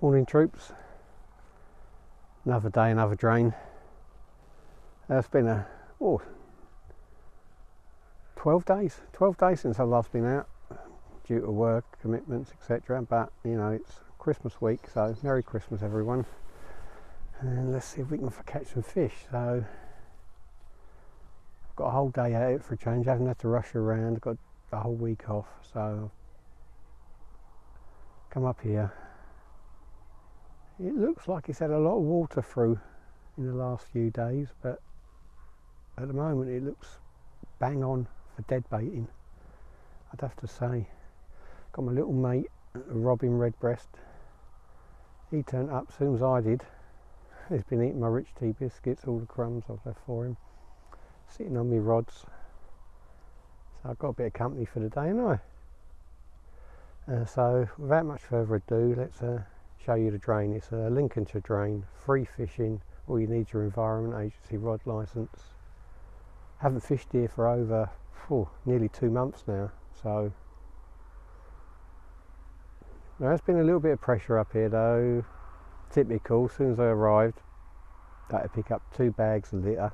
Morning troops, another day, another drain. It's been 12 days since I've last been out due to work commitments, etc. But you know, it's Christmas week, so Merry Christmas everyone, and let's see if we can catch some fish. So I've got a whole day out for a change. I haven't had to rush around, I've got the whole week off, so come up here. It looks like it's had a lot of water through in the last few days, but at the moment it looks bang on for dead baiting, I'd have to say. Got my little mate, Robin Redbreast. He turned up as soon as I did. He's been eating my rich tea biscuits, all the crumbs I've left for him, sitting on my rods. So I've got a bit of company for the day, haven't I? So without much further ado, let's show you the drain. It's a Lincolnshire drain, free fishing. All you need is your Environment Agency rod licence. Haven't fished here for over nearly 2 months now, so there's been a little bit of pressure up here though. Typical. As soon as I arrived, I had to pick up 2 bags of litter,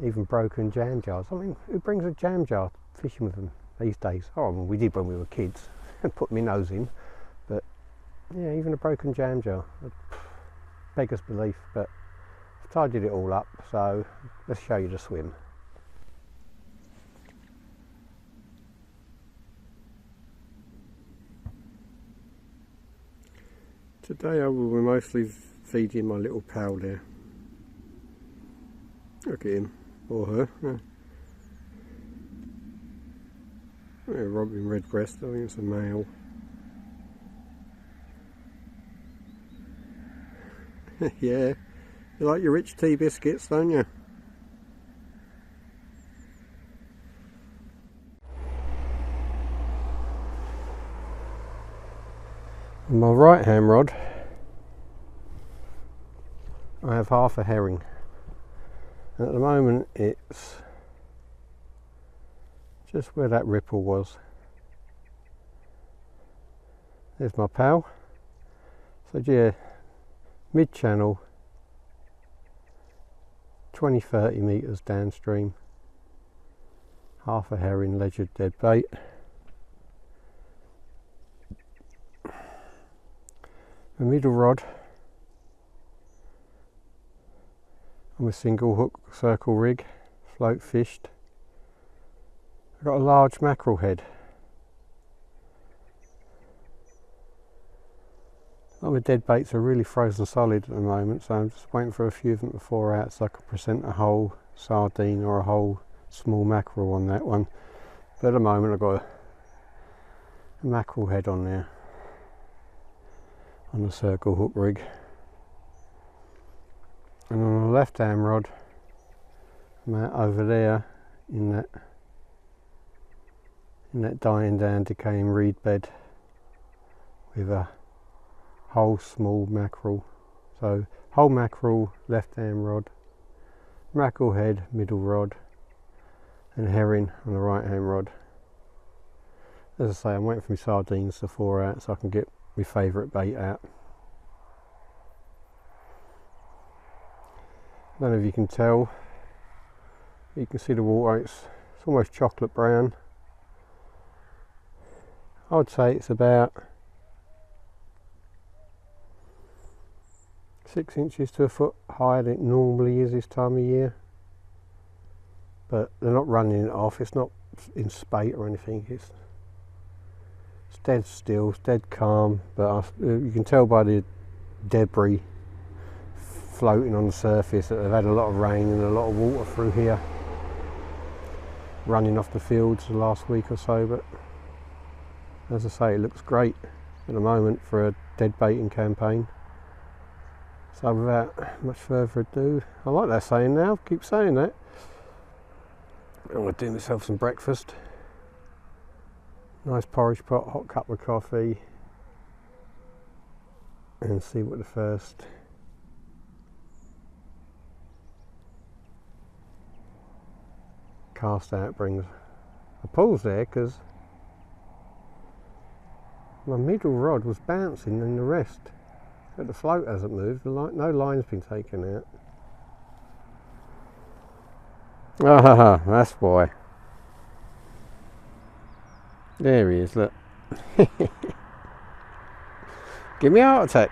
even broken jam jars. I mean, who brings a jam jar fishing with them these days? Oh, I mean, we did when we were kids and put my nose in, but yeah, even a broken jam jar, beggars belief. But I've tidied it all up, so let's show you the swim. Today I will be mostly feeding my little pal there. Look at him, or her. Yeah, Robin Redbreast, I think it's a male. Yeah, you like your rich tea biscuits, don't you? On my right hand rod I have half a herring. At the moment it's just where that ripple was. There's my pal. So yeah, mid channel, 20-30 metres downstream, half a herring, ledger dead bait. The middle rod, I'm a single hook circle rig, float fished. I've got a large mackerel head. All my dead baits are really frozen solid at the moment, so I'm just waiting for a few of them to thaw out so I can present a whole sardine or a whole small mackerel on that one. But at the moment I've got a mackerel head on there, on the circle hook rig. And on the left hand rod, I'm out over there in that dying down, decaying reed bed with a whole small mackerel. So whole mackerel, left hand rod, mackerel head, middle rod, and herring on the right hand rod. As I say, I'm waiting for my sardines to thaw out so I can get my favourite bait out. I don't know if you can tell, you can see the water, it's almost chocolate brown. I would say it's about 6 inches to a foot higher than it normally is this time of year. But they're not running it off, it's not in spate or anything, it's dead still, it's dead calm, but you can tell by the debris floating on the surface that they've had a lot of rain and a lot of water through here running off the fields the last week or so. But as I say, it looks great at the moment for a dead baiting campaign. So without much further ado, I like that saying now, keep saying that. I'm going to do myself some breakfast. Nice porridge pot, hot cup of coffee, and see what the first cast out brings. I paused there because My middle rod was bouncing and the rest, but the float hasn't moved. No line's been taken out. Ah, that's why. There he is, look. Give me a heart attack.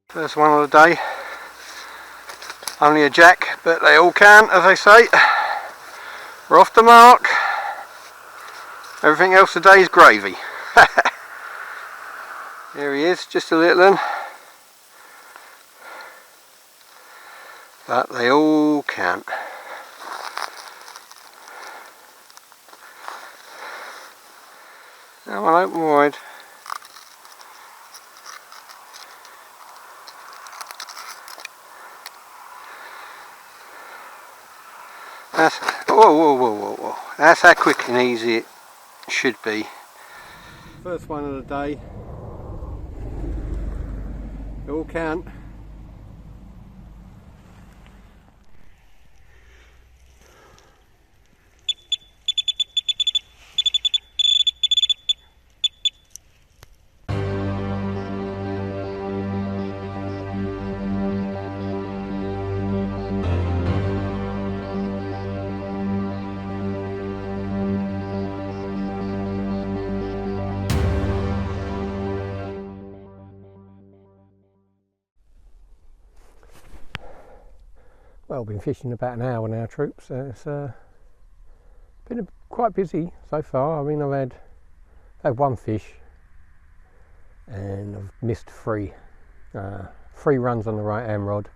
First one of the day. Only a jack, but they all count, as they say. We're off the mark. Everything else today is gravy. There he is, just a little one. But they all count. Now I'll open wide. That's, whoa. That's how quick and easy it should be. First one of the day. They all count. Well, I've been fishing about an hour now, troops. It's been quite busy so far. I mean, I've had one fish and I've missed three runs on the right hand rod.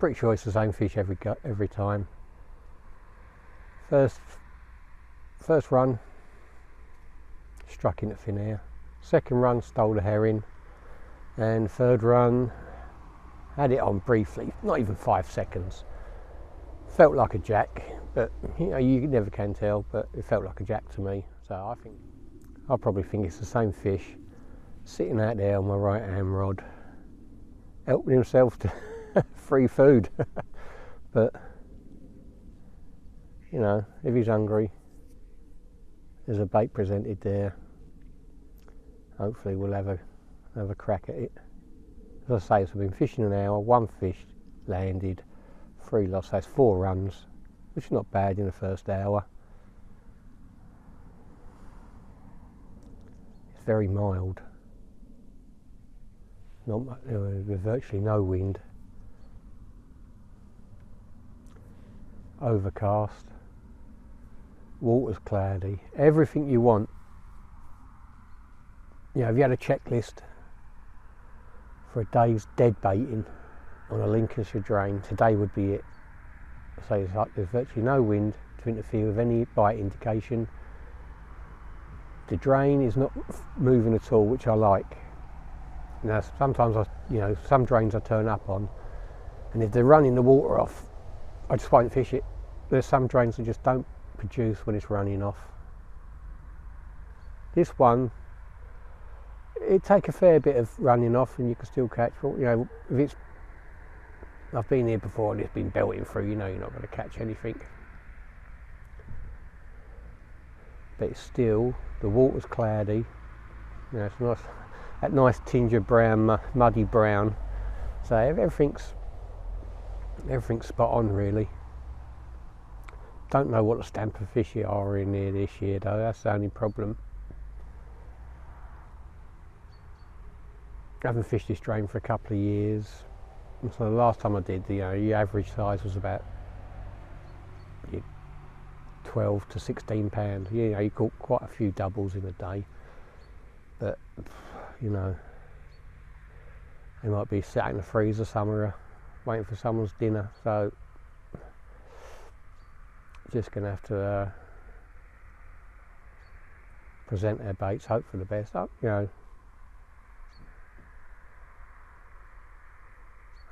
Pretty sure it's the same fish every time. First run struck into thin air. Second run stole the herring, and third run had it on briefly, not even 5 seconds. Felt like a jack, but you know, you never can tell, but it felt like a jack to me. So I probably think it's the same fish sitting out there on my right hand rod, helping himself to free food. But you know, if he's hungry, there's a bait presented there. Hopefully we'll have a crack at it. As I say, so I've been fishing an hour, one fish landed, 3 lost, that's 4 runs, which is not bad in the first hour. It's very mild, with virtually no wind, overcast, water's cloudy, everything you want. You know, if you had a checklist for a day's dead baiting on a Lincolnshire drain, today would be it. So it's like there's virtually no wind to interfere with any bite indication. The drain is not moving at all, which I like. Now sometimes some drains I turn up on, and if they're running the water off, I just won't fish it. There's some drains that just don't produce when it's running off. This one, it'd take a fair bit of running off and you can still catch. You know, if it's, I've been here before and it's been belting through, you know you're not going to catch anything. But it's still, the water's cloudy, You know, it's nice, that nice tinge of brown, muddy brown. So everything's spot on really. Don't know what the stamper fish are in here this year though, that's the only problem. I haven't fished this drain for a couple of years. So the last time I did, the average size was about 12 to 16 pounds. You know, you caught quite a few doubles in a day, but you know, they might be sat in the freezer somewhere waiting for someone's dinner, so just gonna have to present their baits, hope for the best. You know,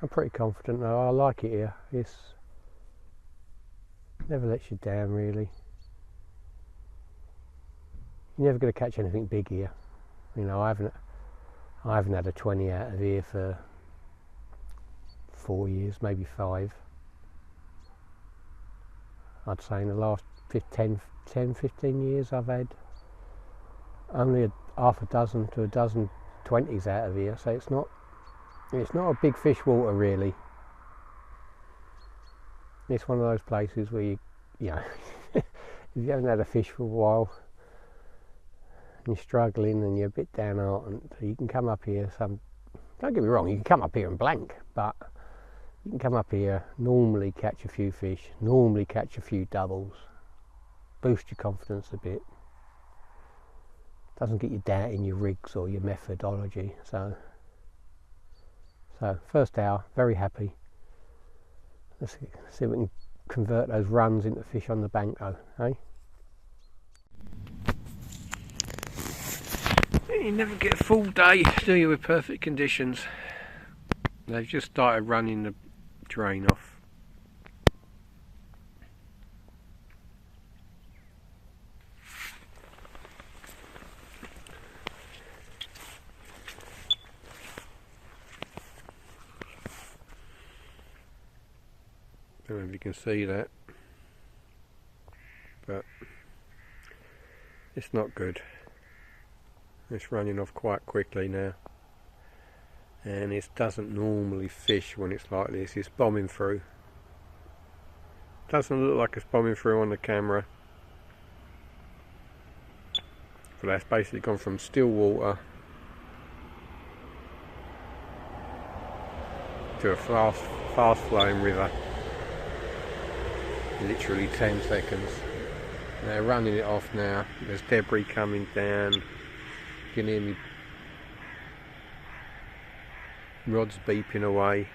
I'm pretty confident though. I like it here. It's never lets you down really. You're never going to catch anything big here. You know, I haven't had a 20 out of here for 4 years, maybe 5. I'd say in the last 10, 15 years I've had only half a dozen to a dozen 20s out of here, so it's not a big fish water really. It's one of those places where you know, if you haven't had a fish for a while and you're struggling and you're a bit downhearted, you can come up here. Don't get me wrong, you can come up here and blank, but you can come up here, normally catch a few fish, normally catch a few doubles, boost your confidence a bit. Doesn't get you doubting your rigs or your methodology. So first hour, very happy. Let's see if we can convert those runs into fish on the bank though, eh? You never get a full day, do you, with perfect conditions. They've just started running the drain off. I don't know if you can see that, but it's not good. It's running off quite quickly now, and it doesn't normally fish when it's like this. It's bombing through. Doesn't look like it's bombing through on the camera, but that's basically gone from still water to a fast flowing river. Literally 10 seconds. They're running it off now. There's debris coming down. You can hear me rods beeping away.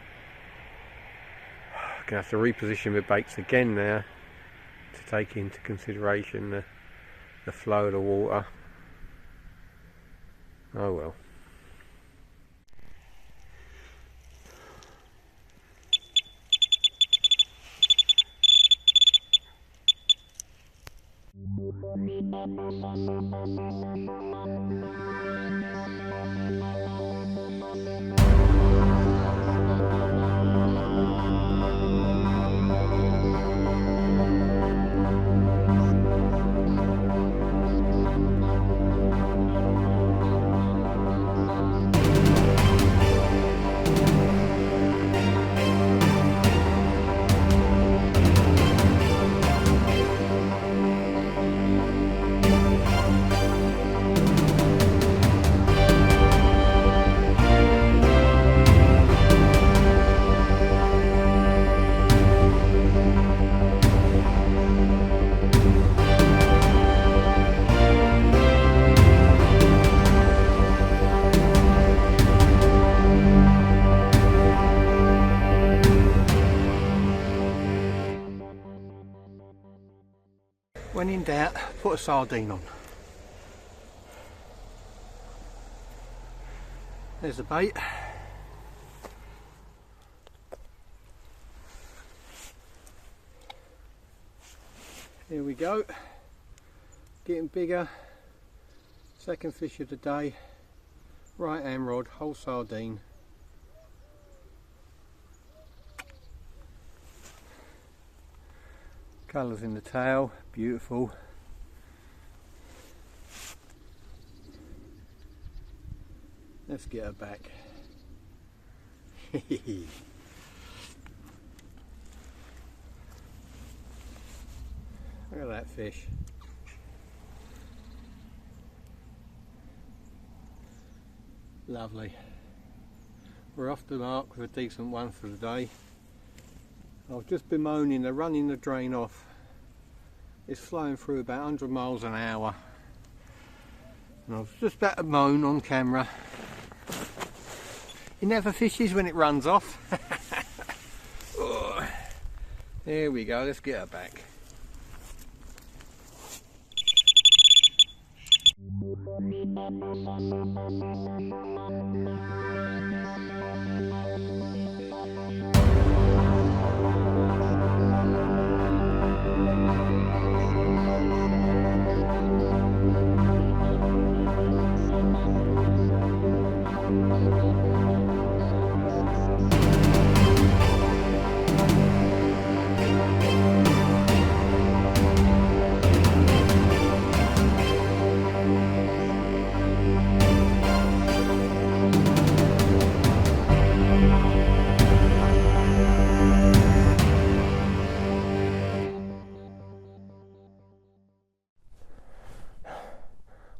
I'm gonna have to reposition my baits again now to take into consideration the flow of the water. Oh well. When in doubt, put a sardine on. There's the bait. Here we go. Getting bigger. Second fish of the day. Right hand rod, whole sardine. Colours in the tail, beautiful. Let's get her back. Look at that fish. Lovely. We're off the mark with a decent one for the day. I've just bemoaning they're running the drain off. It's flowing through about 100 miles an hour. And I was just about to moan on camera. It never fishes when it runs off. Oh, there we go, let's get her back.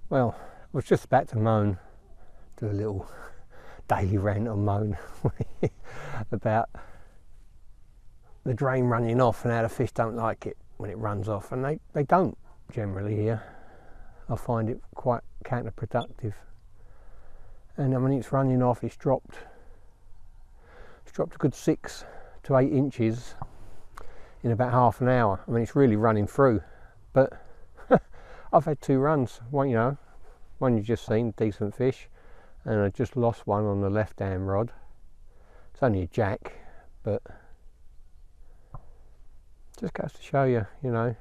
Well, I was just about to moan, do a little daily rant on moan about the drain running off and how the fish don't like it when it runs off, and they don't generally here. I find it quite counterproductive. And I mean, it's running off, it's dropped a good 6 to 8 inches in about half an hour. I mean, it's really running through, but I've had 2 runs, one, you know, one you've just seen, decent fish, and I just lost one on the left hand rod. It's only a jack, but just goes to show you, you know.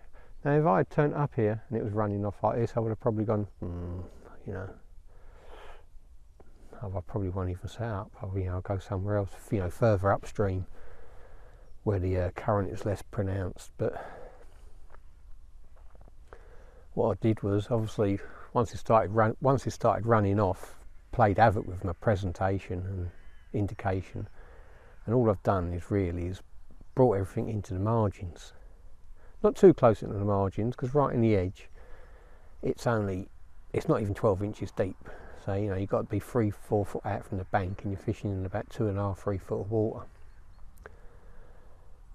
Now if I had turned up here and it was running off like this, I would have probably gone, you know, I probably won't even set up. I'll, you know, I'll go somewhere else, you know, further upstream where the current is less pronounced. But what I did was, obviously, once it started running off, played havoc with my presentation and indication, and all I've done is brought everything into the margins, not too close into the margins, because right in the edge, it's not even 12 inches deep. So you know, you've got to be 3-4 foot out from the bank, and you're fishing in about 2.5-3 foot of water.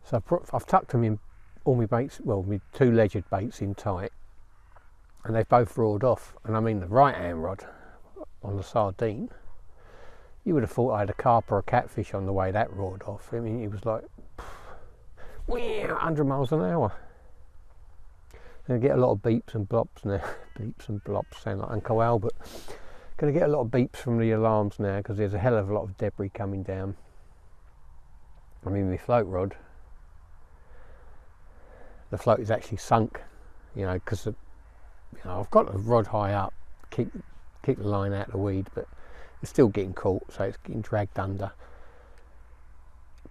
So I've tucked them in, all my baits, well, my 2 ledgered baits in tight, and they've both roared off. And I mean, the right hand rod on the sardine, you would have thought I had a carp or a catfish on the way that roared off. I mean, it was like 100 miles an hour. Gonna get a lot of beeps and blops now. Beeps and blops sound like Uncle Albert. Gonna get a lot of beeps from the alarms now, because there's a hell of a lot of debris coming down. I mean, my float rod, the float is actually sunk, you know, because you know, I've got the rod high up, keep the line out of the weed, but it's still getting caught, so it's getting dragged under.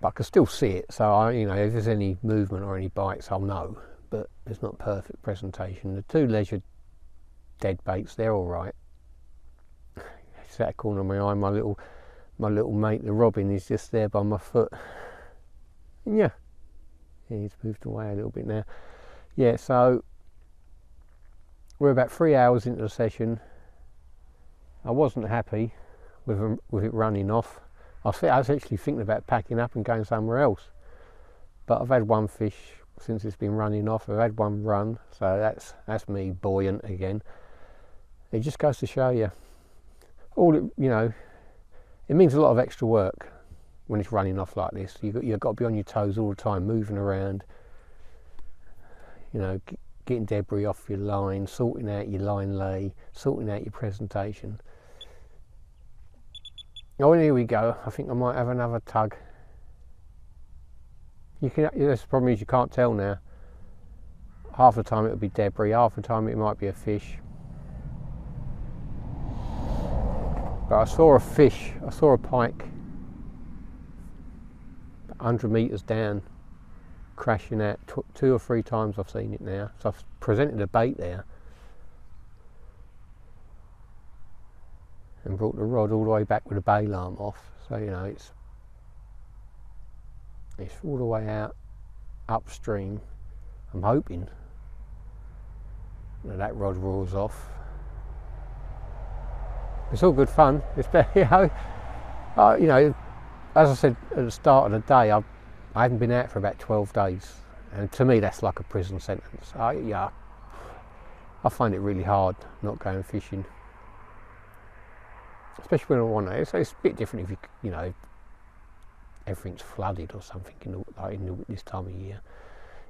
But I can still see it, so you know, if there's any movement or any bites, I'll know. But it's not perfect presentation. The 2 leisure dead baits, they're all right. It's out of the corner of my eye. My little mate, the robin, is just there by my foot. And yeah, he's moved away a little bit now. Yeah, so we're about 3 hours into the session. I wasn't happy with it running off. I was actually thinking about packing up and going somewhere else. But I've had one fish since it's been running off. I've had one run, so that's me buoyant again. It just goes to show you, you know, it means a lot of extra work when it's running off like this. You've got to be on your toes all the time, moving around, you know, getting debris off your line, sorting out your line lay, sorting out your presentation. Oh, and here we go. I think I might have another tug. The problem is you can't tell now. Half the time it'll be debris, half the time it might be a fish. But I saw a pike 100 metres down, crashing out 2 or 3 times. I've seen it now. So I've presented a bait there. and brought the rod all the way back with the bail arm off. So you know it's all the way out upstream. I'm hoping that rod roars off. It's all good fun. It's you know, as I said at the start of the day, I haven't been out for about 12 days, and to me that's like a prison sentence. I find it really hard not going fishing, especially when I want to. It's a bit different if you know everything's flooded or something in this time of year,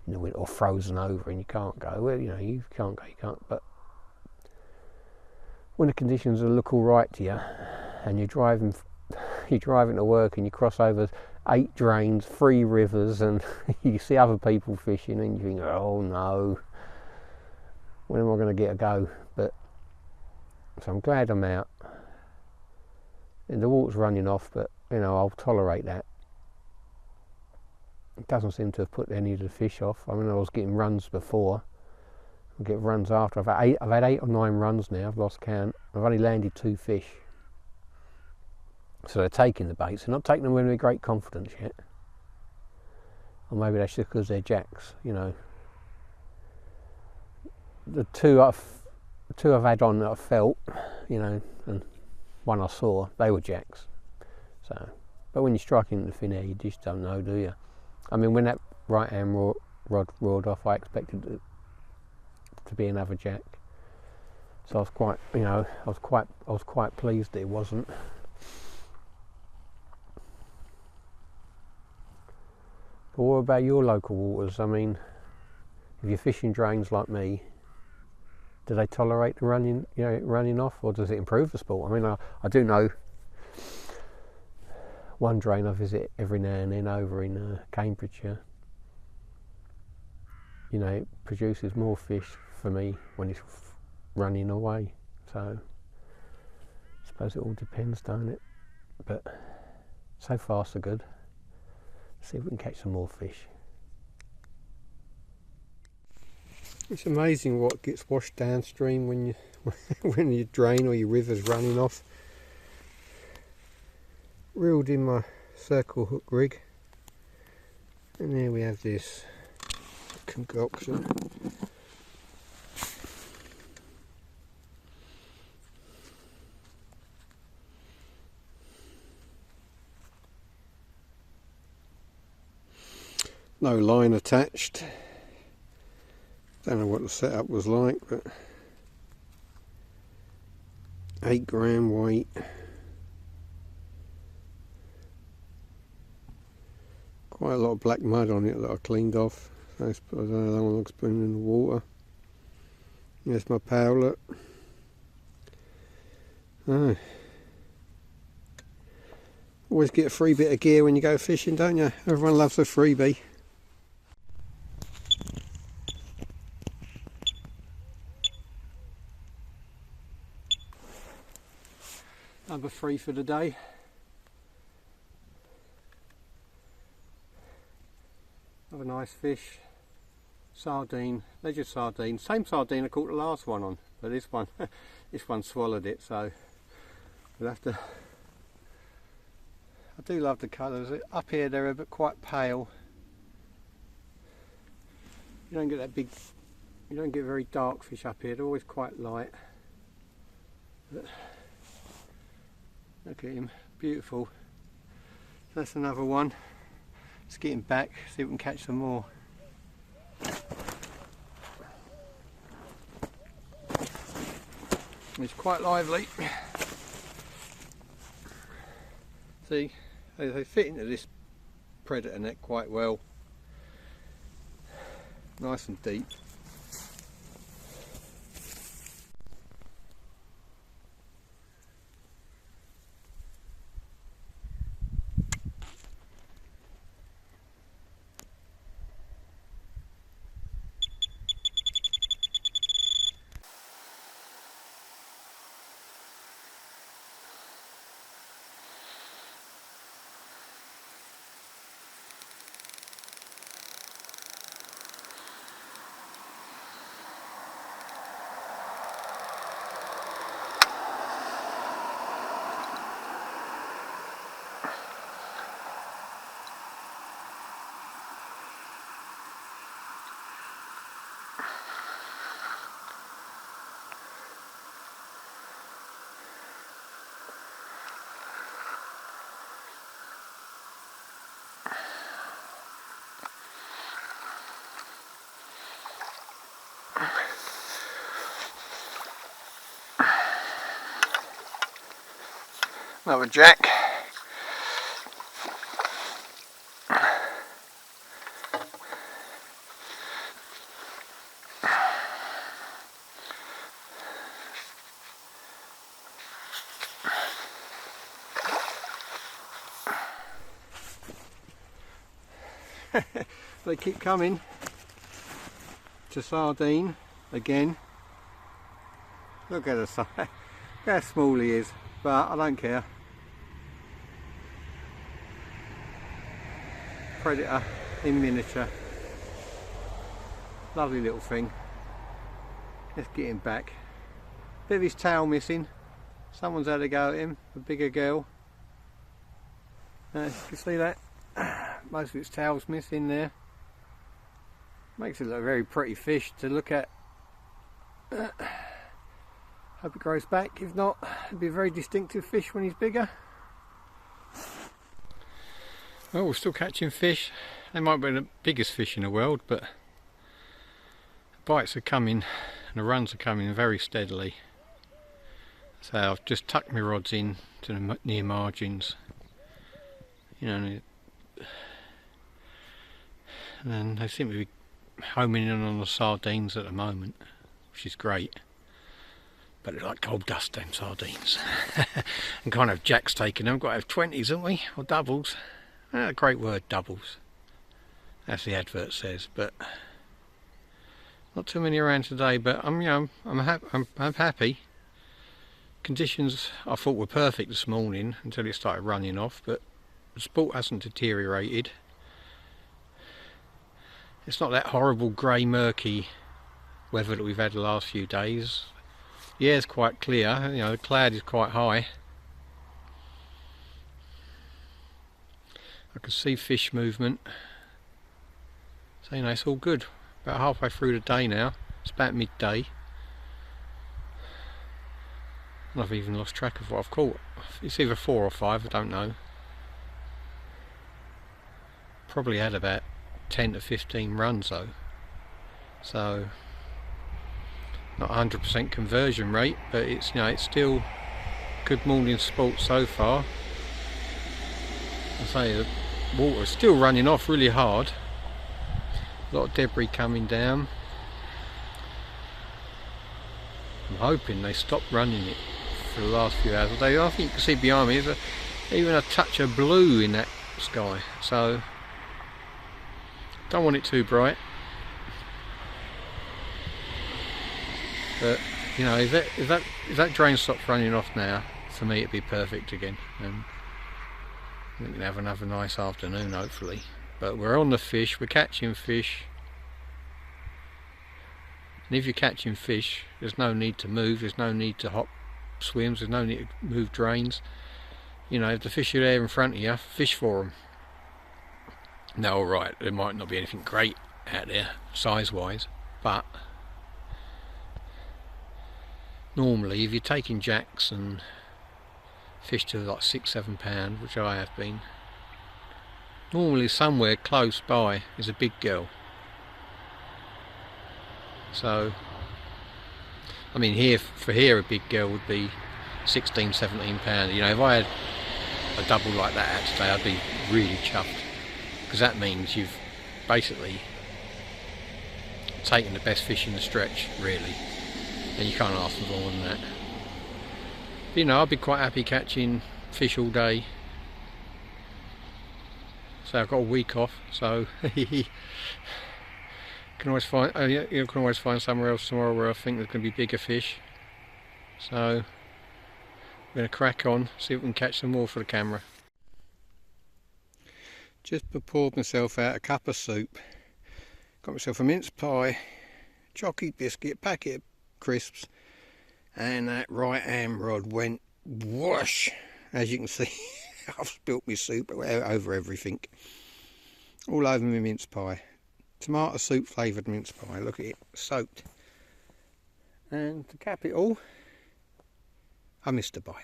in the winter, or frozen over and you can't go. Well, you know, you can't go, you can't. But when the conditions look all right to you, and you're driving to work and you cross over 8 drains, 3 rivers, and you see other people fishing, and you think, oh no, when am I going to get a go? But so I'm glad I'm out. And the water's running off, but you know, I'll tolerate that. It doesn't seem to have put any of the fish off. I mean, I was getting runs before. I'll get runs after. I've had 8 or 9 runs now. I've lost count. I've only landed 2 fish. So they're taking the baits. They're not taking them with great confidence yet. Or maybe that's just because they're jacks, you know. The two I've had on that I felt, you know, and one I saw, they were jacks. So, but when you're striking the thin air, you just don't know, do you? I mean, when that right hand rod roared off, I expected it to be another jack. So I was quite, you know, I was quite pleased that it wasn't. But what about your local waters? I mean, if you're fishing drains like me, do they tolerate the running off, or does it improve the sport? I mean, I do know one drain I visit every now and then over in Cambridgeshire. You know, it produces more fish for me when it's running away. So I suppose it all depends, don't it? But so far so good. See if we can catch some more fish. It's amazing what gets washed downstream when your drain or your river's running off. Reeled in my circle hook rig, and there we have this concoction. No line attached. Don't know what the setup was like, but 8 gram weight. Quite a lot of black mud on it that I cleaned off. So I don't know how long it's been in the water. There's my powler. Oh. Always get a free bit of gear when you go fishing, don't you? Everyone loves a freebie. Number 3 for the day. Have a nice fish. Sardine, leisure sardine. Same sardine I caught the last one on, but this one swallowed it, so we'll have to. I do love the colours. Up here they're a bit quite pale. You don't get that big, you don't get very dark fish up here. They're always quite light. But look at him, beautiful. That's another one. Let's get him back, see if we can catch some more. He's quite lively. See, they fit into this predator net quite well. Nice and deep. Another jack. They keep coming to sardine again. Look at the size. Look how small he is, but I don't care. Predator in miniature. Lovely little thing. Let's get him back. Bit of his tail missing. Someone's had a go at him, a bigger girl. You can see that. Most of its tail's missing there. Makes it look a very pretty fish to look at. Hope it grows back. If not, it'll be a very distinctive fish when he's bigger. Well, we're still catching fish. They might be the biggest fish in the world, but the bites are coming and the runs are coming very steadily. So I've just tucked my rods in to the near margins. You know, and they seem to be homing in on the sardines at the moment, which is great. But they're like gold dust, them sardines. And can't have jacks taking them, got to have 20s, haven't we? Or doubles. A great word, doubles. As the advert says, but not too many around today. But I'm happy. Conditions I thought were perfect this morning until it started running off, but the sport hasn't deteriorated. It's not that horrible grey murky weather that we've had the last few days. The air's quite clear, you know, the cloud is quite high. I can see fish movement. So you know, it's all good. About halfway through the day now. It's about midday. And I've even lost track of what I've caught. It's either 4 or 5, I don't know. Probably had about 10 to 15 runs though. So not 100% conversion rate, but it's, you know, it's still good morning sport so far. I say the water's still running off really hard. A lot of debris coming down. I'm hoping they stop running it for the last few hours. I think you can see behind me there's even a touch of blue in that sky, so don't want it too bright. But you know, if that drain stops running off now, for me it'd be perfect again, and we can have another nice afternoon hopefully. But we're on the fish, we're catching fish, and if you're catching fish, there's no need to move, there's no need to hop swims, there's no need to move drains. You know, if the fish are there in front of you, fish for them. Now, alright, there might not be anything great out there size wise, but normally if you're taking jacks and fish to like 6-7 pound, which I have been, normally somewhere close by is a big girl. So I mean, here a big girl would be 16-17 pound. You know, if I had a double like that out today, I'd be really chuffed, because that means you've basically taken the best fish in the stretch, really, and you can't ask for more than that. But, you know, I'd be quite happy catching fish all day. So I've got a week off, so you can always find somewhere else tomorrow where I think there's going to be bigger fish. So we're going to crack on, see if we can catch some more for the camera. Just poured myself out a cup of soup, got myself a mince pie, chocolate biscuit, packet of crisps, and that right hand rod went whoosh. As you can see, I've spilt my soup over everything, all over my mince pie. Tomato soup flavoured mince pie, look at it, soaked. And to cap it all, I missed a bite.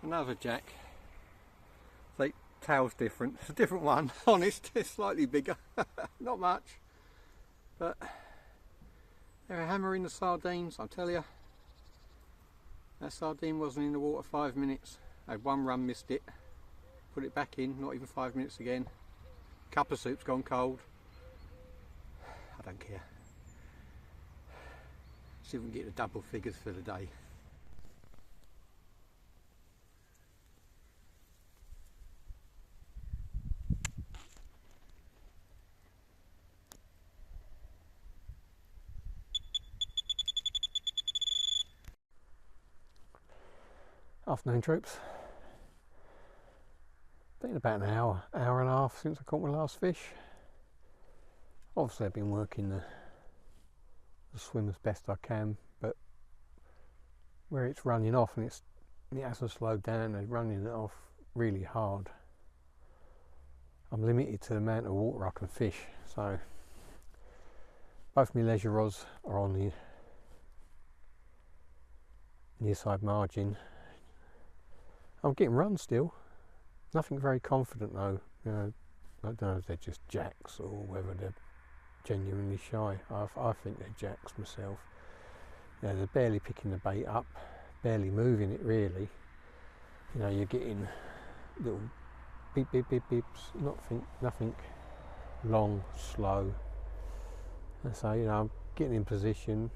Another jack. The tail's different. It's a different one, honest. It's slightly bigger. Not much. But they're hammering the sardines, I'll tell you. That sardine wasn't in the water 5 minutes. I had one run, missed it. Put it back in, not even 5 minutes again. Cup of soup's gone cold. I don't care. See if we can get the double figures for the day. Afternoon, troops. Been about an hour and a half since I caught my last fish. Obviously I've been working the swim as best I can, but where it's running off and it hasn't slowed down, and running it off really hard, I'm limited to the amount of water I can fish. So both my leisure rods are on the near side margin. I'm getting runs still. Nothing very confident though. You know, I don't know if they're just jacks or whether they're genuinely shy. I think they're jacks myself. You know, they're barely picking the bait up, barely moving it really. You know, you're getting little beep beep beep beeps. Nothing long, slow. And so, you know, I'm getting in position,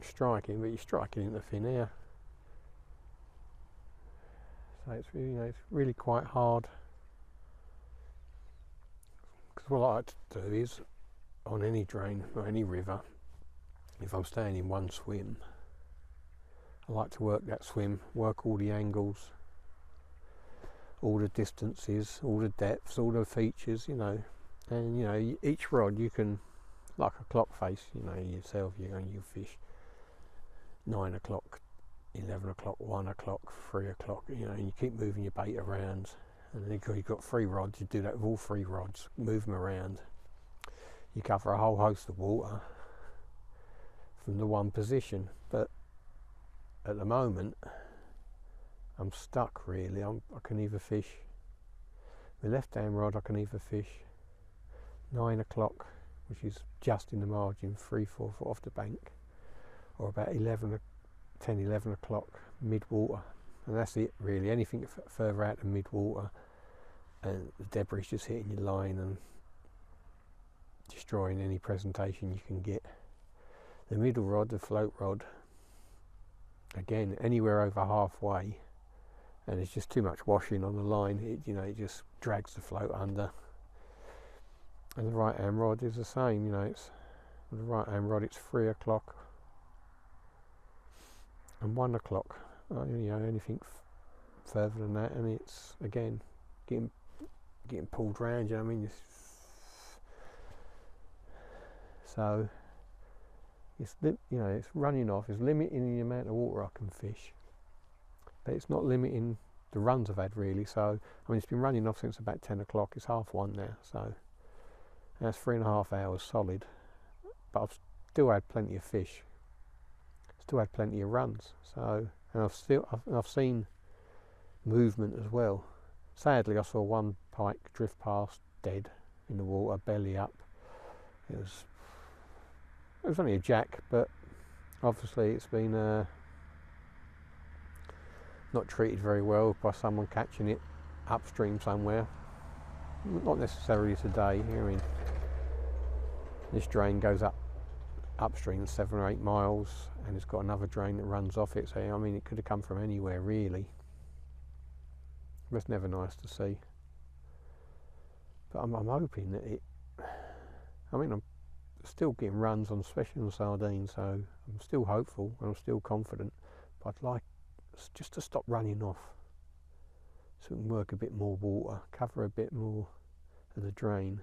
striking, but you're striking into thin air. So it's really, you know, it's really quite hard. Because what I like to do is, on any drain or any river, if I'm staying in one swim, I like to work that swim, work all the angles, all the distances, all the depths, all the features, you know. And you know, each rod you can, like a clock face, you know, yourself, you fish 9 o'clock, 11 o'clock, 1 o'clock, 3 o'clock, you know, and you keep moving your bait around. And then you've got 3 rods, you do that with all 3 rods, move them around. You cover a whole host of water from the one position. But at the moment, I'm stuck really. I can either fish, my left hand rod I can either fish 9 o'clock, which is just in the margin, 3-4 foot off the bank, or about 10, 11 o'clock mid-water, and that's it really. Anything further out than mid-water and the debris just hitting your line and destroying any presentation you can get. The middle rod, the float rod, again anywhere over halfway, and it's just too much washing on the line, it just drags the float under. And the right hand rod is the same, you know, it's the right hand rod, it's 3 o'clock and 1 o'clock, you know, anything further than that, and it's again getting pulled round, you know what I mean? So it's, you know, it's running off, it's limiting the amount of water I can fish, but it's not limiting the runs I've had really. So I mean, it's been running off since about 10 o'clock, it's 1:30 now, so that's 3.5 hours solid, but I've still had plenty of fish, still had plenty of runs. So, and I've seen movement as well. Sadly, I saw one pike drift past dead in the water, belly up. It was only a jack, but obviously it's been not treated very well by someone catching it upstream somewhere. Not necessarily today. I mean, this drain goes upstream 7 or 8 miles, and it's got another drain that runs off it. So I mean, it could have come from anywhere really. That's never nice to see. But I'm hoping that it. I mean, I'm still getting runs on, especially on sardines, so I'm still hopeful and I'm still confident. But I'd like just to stop running off, so we can work a bit more water, cover a bit more of the drain,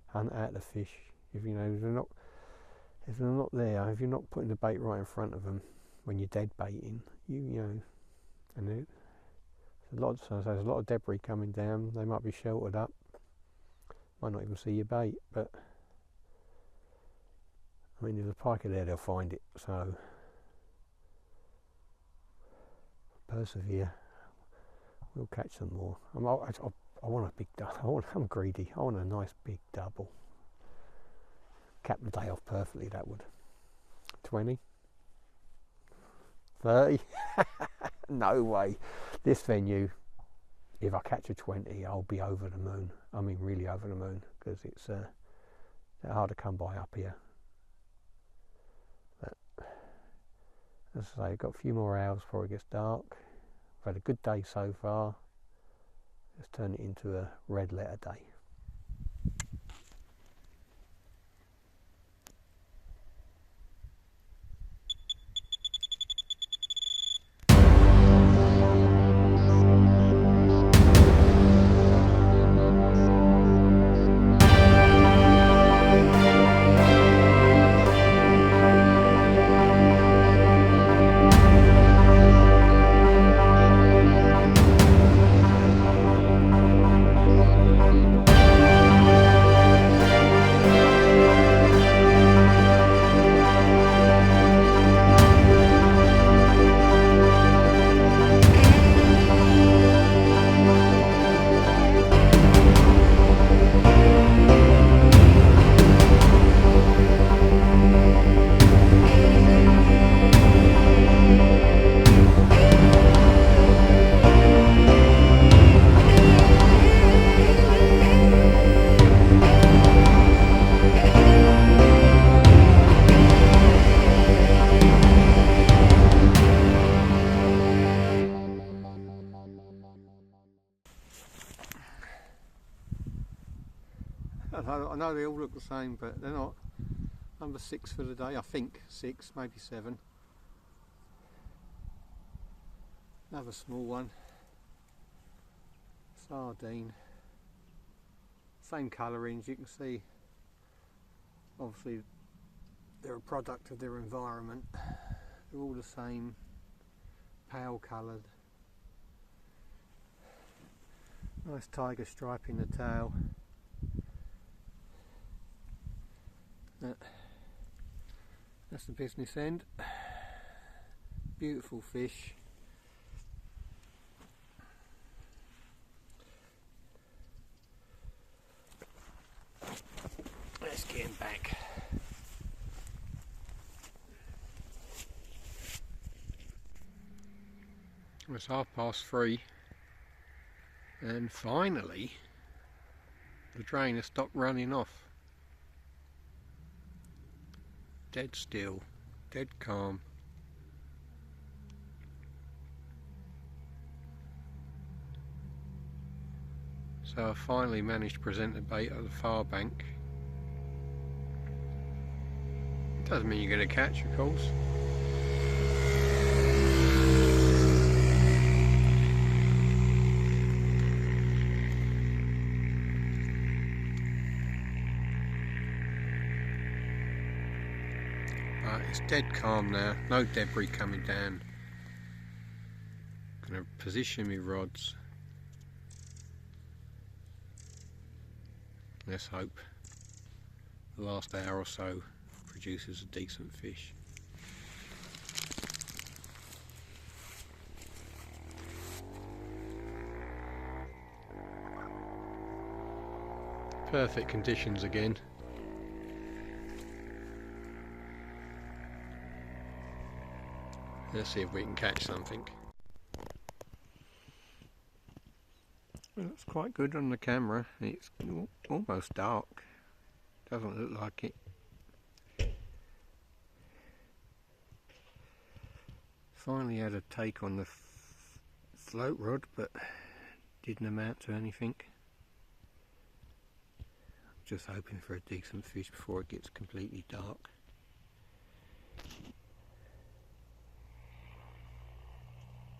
hunt out the fish. If you know they're not there, if you're not putting the bait right in front of them when you're dead baiting, you know, and there's a lot of debris coming down. They might be sheltered up, might not even see your bait, but I mean, there's a piker there, they'll find it. So persevere. we'll catch some more. I want a big double. I'm greedy. I want a nice big double. Cap the day off perfectly, that would. 20? 30? No way. This venue, if I catch a 20, I'll be over the moon. I mean really over the moon, because it's hard to come by up here. But, as I say, I've got a few more hours before it gets dark. I've had a good day so far. Let's turn it into a red letter day. I know they all look the same, but they're not. Number 6 for the day, I think 6, maybe 7. Another small one. Sardine. Same colourings, you can see. Obviously, they're a product of their environment. They're all the same, pale coloured. Nice tiger stripe in the tail. That's the business end. Beautiful fish. Let's get him back. It's 3:30 and finally the drain has stopped running off. Dead still, dead calm. So I finally managed to present the bait at the far bank. Doesn't mean you're going to catch, of course. It's dead calm now, no debris coming down. I'm going to position my rods. Let's hope the last hour or so produces a decent fish. Perfect conditions again. Let's see if we can catch something. Well, that's quite good on the camera. It's almost dark. Doesn't look like it. Finally had a take on the float rod, but didn't amount to anything. Just hoping for a decent fish before it gets completely dark.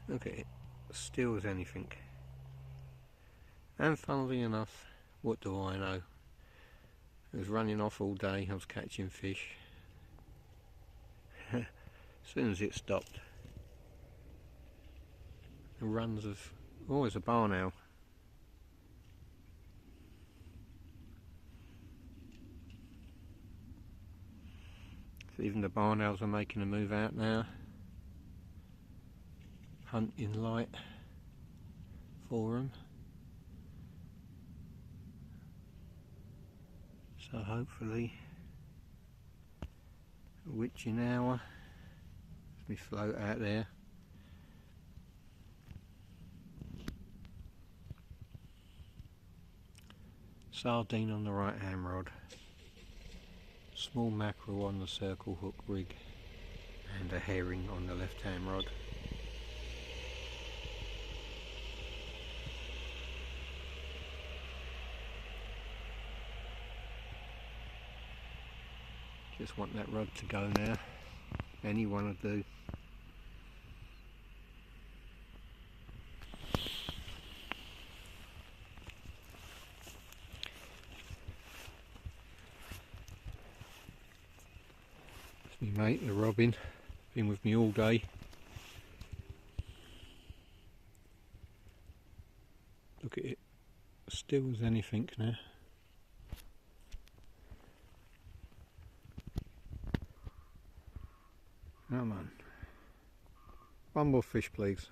Look at it, still as anything. And funnily enough, what do I know? It was running off all day, I was catching fish. As soon as it stopped, the runs of, oh, there's a barn owl. So even the barn owls are making a move out now. Hunting light, for them. So hopefully a witching hour as we float out there. Sardine on the right hand rod, small mackerel on the circle hook rig, and a herring on the left hand rod. Just want that rod to go now. Any one will do. It's me mate, the robin, been with me all day. Look at it, still as anything now. Come on. One more fish please.